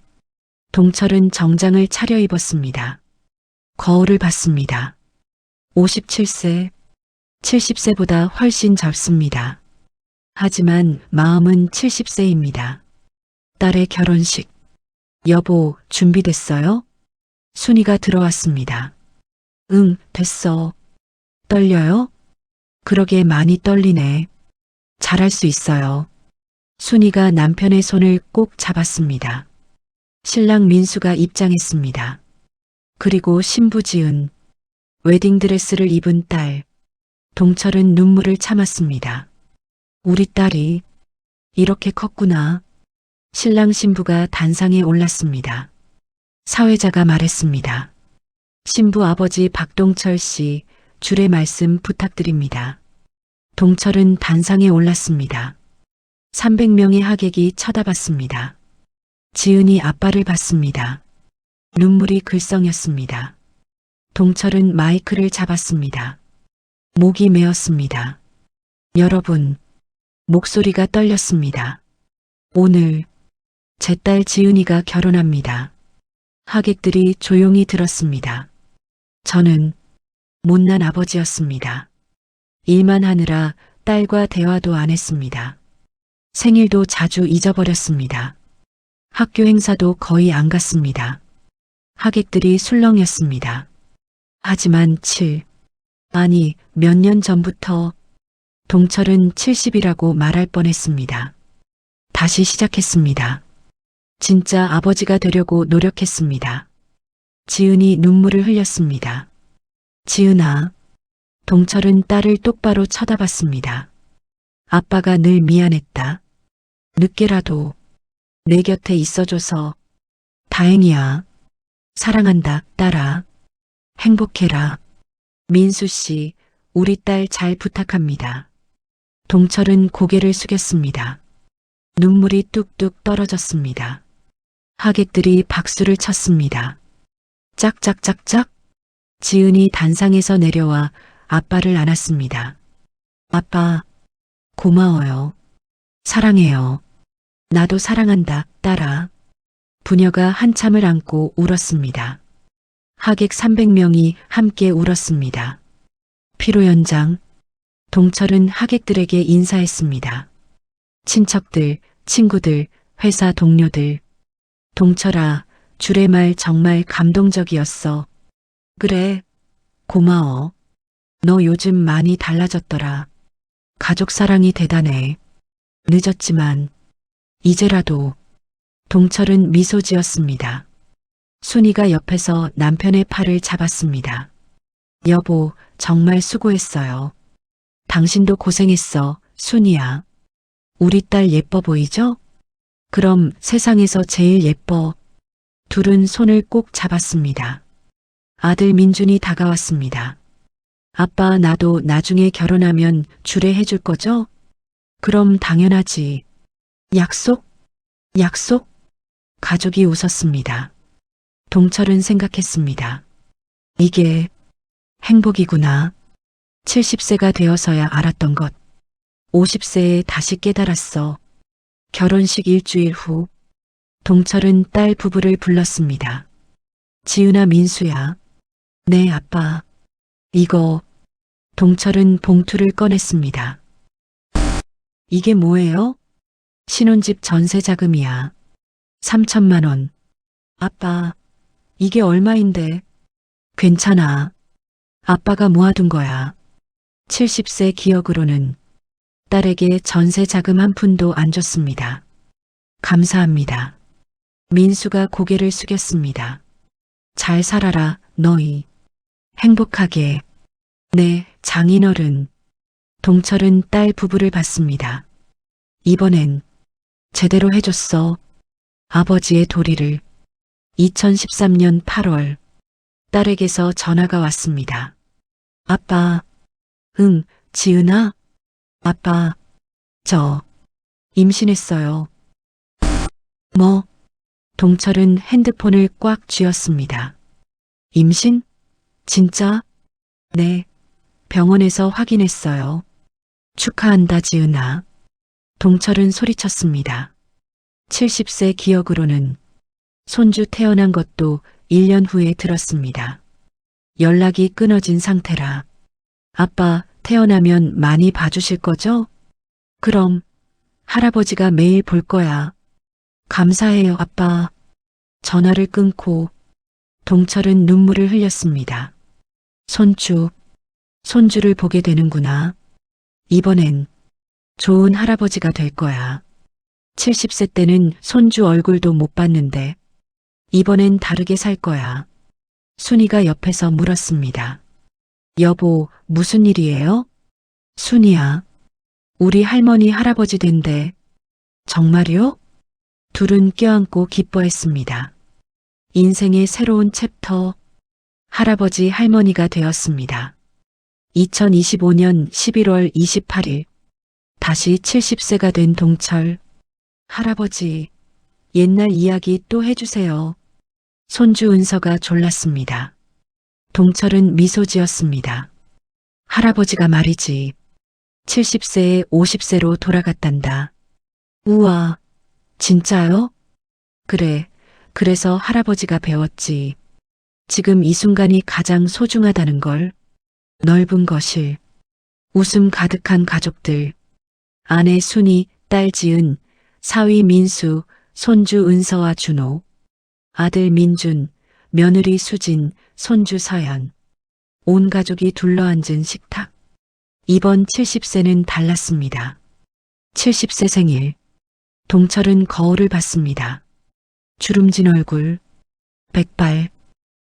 동철은 정장을 차려입었습니다. 거울을 봤습니다. 57세, 70세보다 훨씬 젊습니다. 하지만 마음은 70세입니다. 딸의 결혼식. 여보, 준비됐어요? 순이가 들어왔습니다. 응, 됐어. 떨려요? 그러게 많이 떨리네. 잘할 수 있어요. 순이가 남편의 손을 꼭 잡았습니다. 신랑 민수가 입장했습니다. 그리고 신부 지은. 웨딩드레스를 입은 딸. 동철은 눈물을 참았습니다. 우리 딸이 이렇게 컸구나. 신랑 신부가 단상에 올랐습니다. 사회자가 말했습니다. 신부 아버지 박동철 씨, 주례 말씀 부탁드립니다. 동철은 단상에 올랐습니다. 300명의 하객이 쳐다봤습니다. 지은이 아빠를 봤습니다. 눈물이 글썽였습니다. 동철은 마이크를 잡았습니다. 목이 메었습니다. 여러분, 목소리가 떨렸습니다. 오늘 제 딸 지은이가 결혼합니다. 하객들이 조용히 들었습니다. 저는 못난 아버지였습니다. 일만 하느라 딸과 대화도 안 했습니다. 생일도 자주 잊어버렸습니다. 학교 행사도 거의 안 갔습니다. 하객들이 술렁였습니다. 하지만 몇 년 전부터 동철은 70이라고 말할 뻔했습니다. 다시 시작했습니다. 진짜 아버지가 되려고 노력했습니다. 지은이 눈물을 흘렸습니다. 지은아. 동철은 딸을 똑바로 쳐다봤습니다. 아빠가 늘 미안했다. 늦게라도 내 곁에 있어줘서 다행이야. 사랑한다, 딸아. 행복해라. 민수 씨, 우리 딸 잘 부탁합니다. 동철은 고개를 숙였습니다. 눈물이 뚝뚝 떨어졌습니다. 하객들이 박수를 쳤습니다. 짝짝짝짝. 지은이 단상에서 내려와 아빠를 안았습니다. 아빠, 고마워요. 사랑해요. 나도 사랑한다, 딸아. 부녀가 한참을 안고 울었습니다. 하객 300명이 함께 울었습니다. 피로연장. 동철은 하객들에게 인사했습니다. 친척들, 친구들, 회사 동료들. 동철아, 줄의 말 정말 감동적이었어. 그래, 고마워. 너 요즘 많이 달라졌더라. 가족 사랑이 대단해. 늦었지만 이제라도. 동철은 미소 지었습니다. 순이가 옆에서 남편의 팔을 잡았습니다. 여보, 정말 수고했어요. 당신도 고생했어, 순이야. 우리 딸 예뻐 보이죠? 그럼 세상에서 제일 예뻐. 둘은 손을 꼭 잡았습니다. 아들 민준이 다가왔습니다. 아빠, 나도 나중에 결혼하면 주례 해줄 거죠? 그럼 당연하지. 약속? 약속? 가족이 웃었습니다. 동철은 생각했습니다. 이게 행복이구나. 70세가 되어서야 알았던 것. 50세에 다시 깨달았어. 결혼식 일주일 후, 동철은 딸 부부를 불렀습니다. 지은아, 민수야. 네, 아빠. 이거. 동철은 봉투를 꺼냈습니다. 이게 뭐예요? 신혼집 전세 자금이야. 3천만 원. 아빠, 이게 얼마인데? 괜찮아. 아빠가 모아둔 거야. 70세 기억으로는 딸에게 전세 자금 한 푼도 안 줬습니다. 감사합니다. 민수가 고개를 숙였습니다. 잘 살아라, 너희. 행복하게. 네, 장인어른. 동철은 딸 부부를 봤습니다. 이번엔 제대로 해줬어. 아버지의 도리를. 2013년 8월 딸에게서 전화가 왔습니다. 아빠. 응, 지은아? 아빠, 저 임신했어요. 뭐? 동철은 핸드폰을 꽉 쥐었습니다. 임신? 진짜? 네, 병원에서 확인했어요. 축하한다, 지은아. 동철은 소리쳤습니다. 70세 기억으로는 손주 태어난 것도 1년 후에 들었습니다. 연락이 끊어진 상태라. 아빠, 태어나면 많이 봐주실 거죠? 그럼 할아버지가 매일 볼 거야. 감사해요, 아빠. 전화를 끊고 동철은 눈물을 흘렸습니다. 손주를 보게 되는구나. 이번엔 좋은 할아버지가 될 거야. 70세 때는 손주 얼굴도 못 봤는데 이번엔 다르게 살 거야. 순이가 옆에서 물었습니다. 여보, 무슨 일이에요? 순이야. 우리 할머니 할아버지 된대. 정말요? 둘은 껴안고 기뻐했습니다. 인생의 새로운 챕터. 할아버지 할머니가 되었습니다. 2025년 11월 28일. 다시 70세가 된 동철. 할아버지, 옛날 이야기 또 해주세요. 손주 은서가 졸랐습니다. 동철은 미소 지었습니다. 할아버지가 말이지. 70세에 50세로 돌아갔단다. 우와, 진짜요? 그래, 그래서 할아버지가 배웠지. 지금 이 순간이 가장 소중하다는 걸. 넓은 거실. 웃음 가득한 가족들. 아내 순이, 딸 지은, 사위 민수, 손주 은서와 준호, 아들 민준, 며느리 수진, 손주 서연. 온 가족이 둘러앉은 식탁. 이번 70세는 달랐습니다. 70세 생일. 동철은 거울을 봤습니다. 주름진 얼굴, 백발.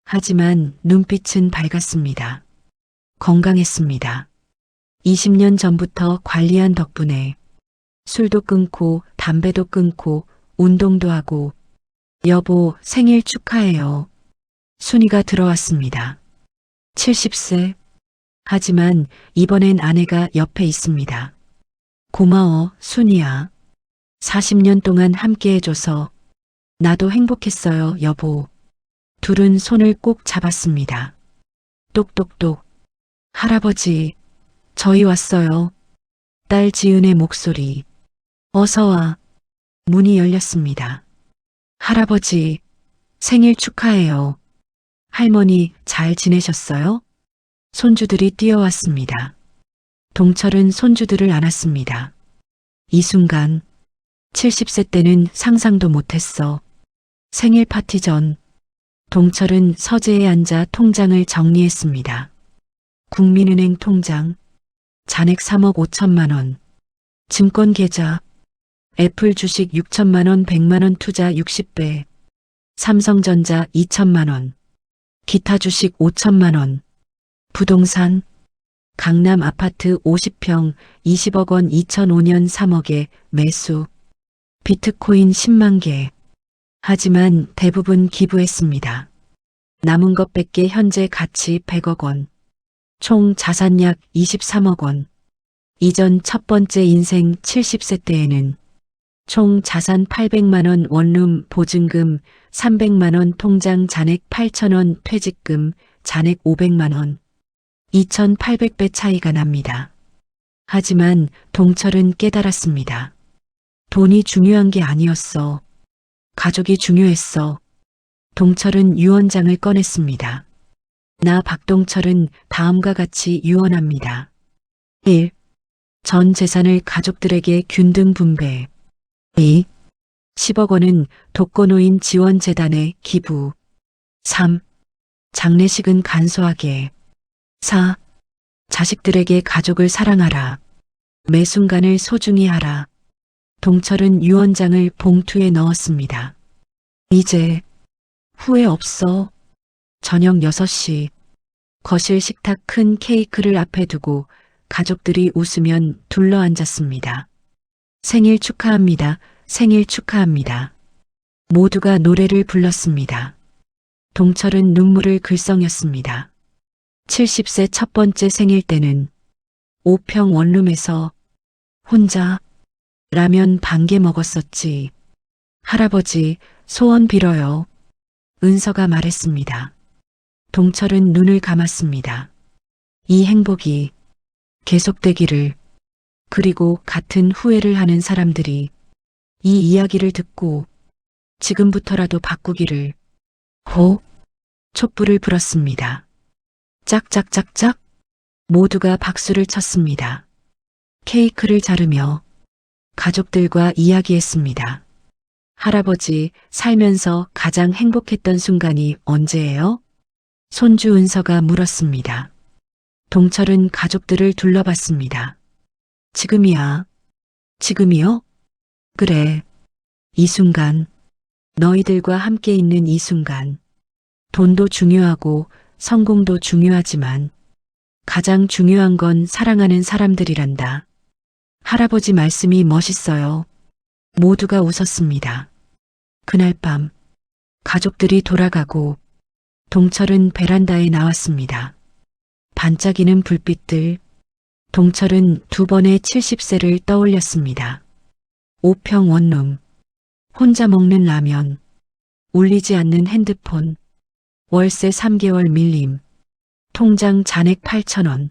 하지만 눈빛은 밝았습니다. 건강했습니다. 20년 전부터 관리한 덕분에 술도 끊고 담배도 끊고 운동도 하고. 여보, 생일 축하해요. 순이가 들어왔습니다. 70세. 하지만 이번엔 아내가 옆에 있습니다. 고마워, 순이야. 40년 동안 함께 해줘서 나도 행복했어요, 여보. 둘은 손을 꼭 잡았습니다. 똑똑똑. 할아버지, 저희 왔어요. 딸 지은의 목소리. 어서 와. 문이 열렸습니다. 할아버지, 생일 축하해요. 할머니, 잘 지내셨어요? 손주들이 뛰어왔습니다. 동철은 손주들을 안았습니다. 이 순간, 70세 때는 상상도 못했어. 생일 파티 전, 동철은 서재에 앉아 통장을 정리했습니다. 국민은행 통장, 잔액 3억 5천만 원, 증권 계좌, 애플 주식 6천만 원 100만 원 투자 60배, 삼성전자 2천만 원, 기타 주식 5천만 원, 부동산, 강남 아파트 50평 20억 원 2005년 3억에 매수, 비트코인 10만 개. 하지만 대부분 기부했습니다. 남은 것 100개 현재 가치 100억 원, 총 자산 약 23억 원. 이전 첫 번째 인생 70세 때에는 총 자산 800만 원, 원룸 보증금 300만 원, 통장 잔액 8천 원, 퇴직금 잔액 500만 원. 2,800배 차이가 납니다. 하지만 동철은 깨달았습니다. 돈이 중요한 게 아니었어. 가족이 중요했어. 동철은 유언장을 꺼냈습니다. 나 박동철은 다음과 같이 유언합니다. 1. 전 재산을 가족들에게 균등 분배. 2. 10억 원은 독거노인 지원재단에 기부. 3. 장례식은 간소하게. 4. 자식들에게 가족을 사랑하라. 매 순간을 소중히 하라. 동철은 유언장을 봉투에 넣었습니다. 이제 후회 없어. 저녁 6시. 거실 식탁 큰 케이크를 앞에 두고 가족들이 웃으면 둘러앉았습니다. 생일 축하합니다. 생일 축하합니다. 모두가 노래를 불렀습니다. 동철은 눈물을 글썽였습니다. 70세 첫 번째 생일 때는 5평 원룸에서 혼자 라면 반 개 먹었었지. 할아버지, 소원 빌어요. 은서가 말했습니다. 동철은 눈을 감았습니다. 이 행복이 계속되기를. 그리고 같은 후회를 하는 사람들이 이 이야기를 듣고 지금부터라도 바꾸기를. 호! 촛불을 불었습니다. 짝짝짝짝! 모두가 박수를 쳤습니다. 케이크를 자르며 가족들과 이야기했습니다. 할아버지, 살면서 가장 행복했던 순간이 언제예요? 손주 은서가 물었습니다. 동철은 가족들을 둘러봤습니다. 지금이야. 지금이요? 그래. 이 순간. 너희들과 함께 있는 이 순간. 돈도 중요하고 성공도 중요하지만 가장 중요한 건 사랑하는 사람들이란다. 할아버지 말씀이 멋있어요. 모두가 웃었습니다. 그날 밤 가족들이 돌아가고 동철은 베란다에 나왔습니다. 반짝이는 불빛들. 동철은 두 번의 70세를 떠올렸습니다. 5평 원룸. 혼자 먹는 라면. 울리지 않는 핸드폰. 월세 3개월 밀림. 통장 잔액 8천 원.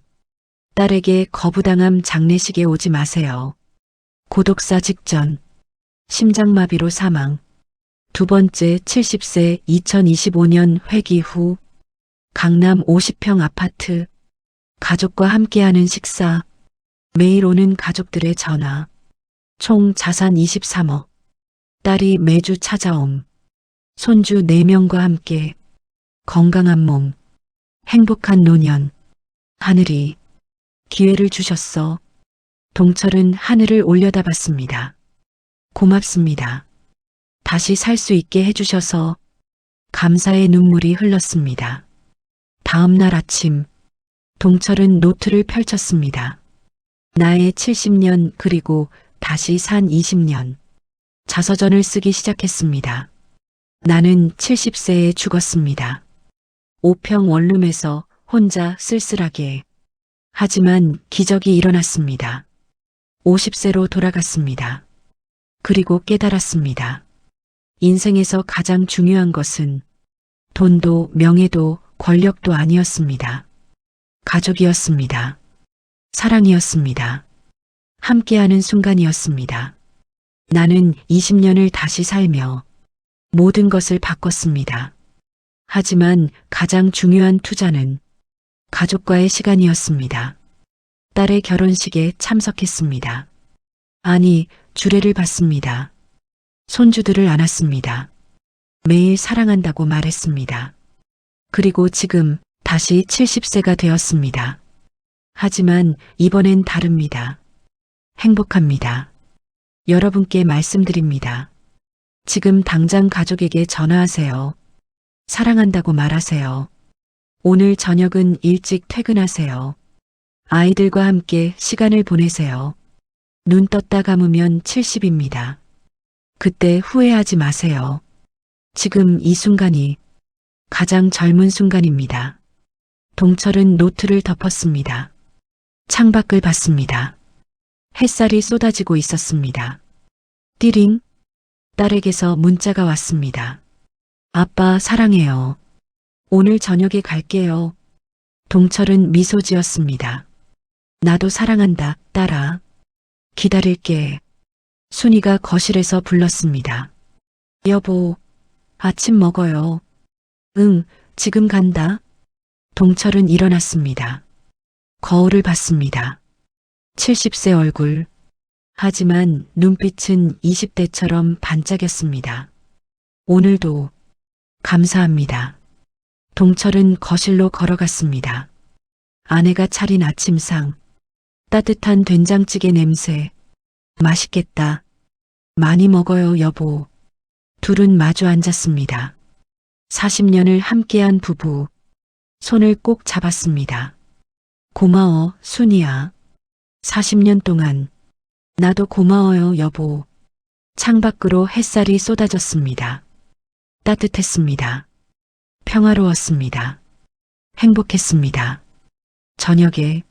딸에게 거부당함 장례식에 오지 마세요. 고독사 직전. 심장마비로 사망. 두 번째 70세 2025년 회기 후 강남 50평 아파트. 가족과 함께하는 식사. 매일 오는 가족들의 전화. 총 자산 23억. 딸이 매주 찾아옴. 손주 4명과 함께. 건강한 몸. 행복한 노년. 하늘이 기회를 주셨어. 동철은 하늘을 올려다봤습니다. 고맙습니다. 다시 살 수 있게 해주셔서 감사의 눈물이 흘렀습니다. 다음 날 아침, 동철은 노트를 펼쳤습니다. 나의 70년 그리고 다시 산 20년. 자서전을 쓰기 시작했습니다. 나는 70세에 죽었습니다. 5평 원룸에서 혼자 쓸쓸하게. 하지만 기적이 일어났습니다. 50세로 돌아갔습니다. 그리고 깨달았습니다. 인생에서 가장 중요한 것은 돈도 명예도 권력도 아니었습니다. 가족이었습니다. 사랑이었습니다. 함께하는 순간이었습니다. 나는 20년을 다시 살며 모든 것을 바꿨습니다. 하지만 가장 중요한 투자는 가족과의 시간이었습니다. 딸의 결혼식에 참석했습니다. 아니, 주례를 받습니다. 손주들을 안았습니다. 매일 사랑한다고 말했습니다. 그리고 지금 다시 70세가 되었습니다. 하지만 이번엔 다릅니다. 행복합니다. 여러분께 말씀드립니다. 지금 당장 가족에게 전화하세요. 사랑한다고 말하세요. 오늘 저녁은 일찍 퇴근하세요. 아이들과 함께 시간을 보내세요. 눈 떴다 감으면 70입니다. 그때 후회하지 마세요. 지금 이 순간이 가장 젊은 순간입니다. 동철은 노트를 덮었습니다. 창밖을 봤습니다. 햇살이 쏟아지고 있었습니다. 띠링. 딸에게서 문자가 왔습니다. 아빠 사랑해요. 오늘 저녁에 갈게요. 동철은 미소 지었습니다. 나도 사랑한다, 딸아. 기다릴게. 순이가 거실에서 불렀습니다. 여보, 아침 먹어요. 응, 지금 간다. 동철은 일어났습니다. 거울을 봤습니다. 70세 얼굴. 하지만 눈빛은 20대처럼 반짝였습니다. 오늘도 감사합니다. 동철은 거실로 걸어갔습니다. 아내가 차린 아침상. 따뜻한 된장찌개 냄새. 맛있겠다. 많이 먹어요, 여보. 둘은 마주 앉았습니다. 40년을 함께한 부부. 손을 꼭 잡았습니다. 고마워, 순이야. 40년 동안. 나도 고마워요, 여보. 창밖으로 햇살이 쏟아졌습니다. 따뜻했습니다. 평화로웠습니다. 행복했습니다. 저녁에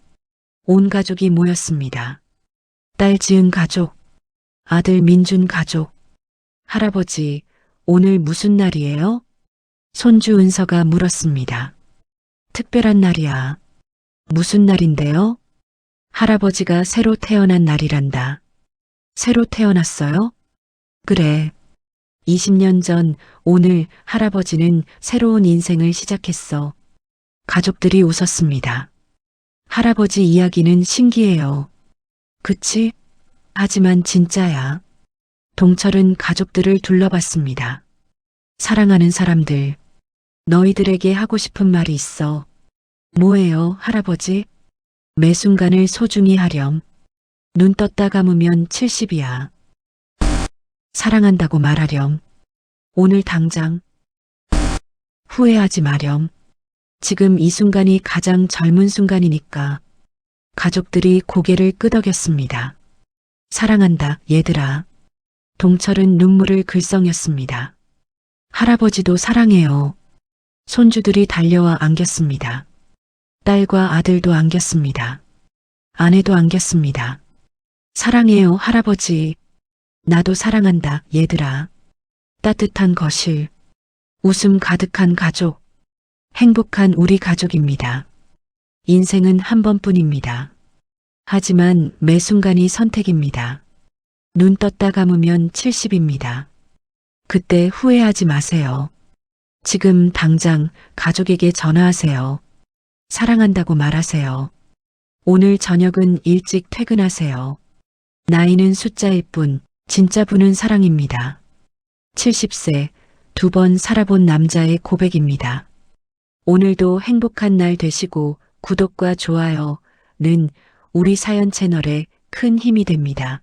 온 가족이 모였습니다. 딸 지은 가족, 아들 민준 가족. 할아버지, 오늘 무슨 날이에요? 손주 은서가 물었습니다. 특별한 날이야. 무슨 날인데요? 할아버지가 새로 태어난 날이란다. 새로 태어났어요? 그래. 20년 전 오늘 할아버지는 새로운 인생을 시작했어. 가족들이 웃었습니다. 할아버지 이야기는 신기해요. 그치? 하지만 진짜야. 동철은 가족들을 둘러봤습니다. 사랑하는 사람들, 너희들에게 하고 싶은 말이 있어. 뭐예요, 할아버지? 매 순간을 소중히 하렴. 눈 떴다 감으면 70이야. 사랑한다고 말하렴. 오늘 당장. 후회하지 마렴. 지금 이 순간이 가장 젊은 순간이니까. 가족들이 고개를 끄덕였습니다. 사랑한다, 얘들아. 동철은 눈물을 글썽였습니다. 할아버지도 사랑해요. 손주들이 달려와 안겼습니다. 딸과 아들도 안겼습니다. 아내도 안겼습니다. 사랑해요, 할아버지. 나도 사랑한다, 얘들아. 따뜻한 거실. 웃음 가득한 가족. 행복한 우리 가족입니다. 인생은 한 번뿐입니다. 하지만 매 순간이 선택입니다. 눈 떴다 감으면 70입니다. 그때 후회하지 마세요. 지금 당장 가족에게 전화하세요. 사랑한다고 말하세요. 오늘 저녁은 일찍 퇴근하세요. 나이는 숫자일 뿐 진짜 분은 사랑입니다. 70세 2번 살아본 남자의 고백입니다. 오늘도 행복한 날 되시고 구독과 좋아요는 우리 사연 채널에 큰 힘이 됩니다.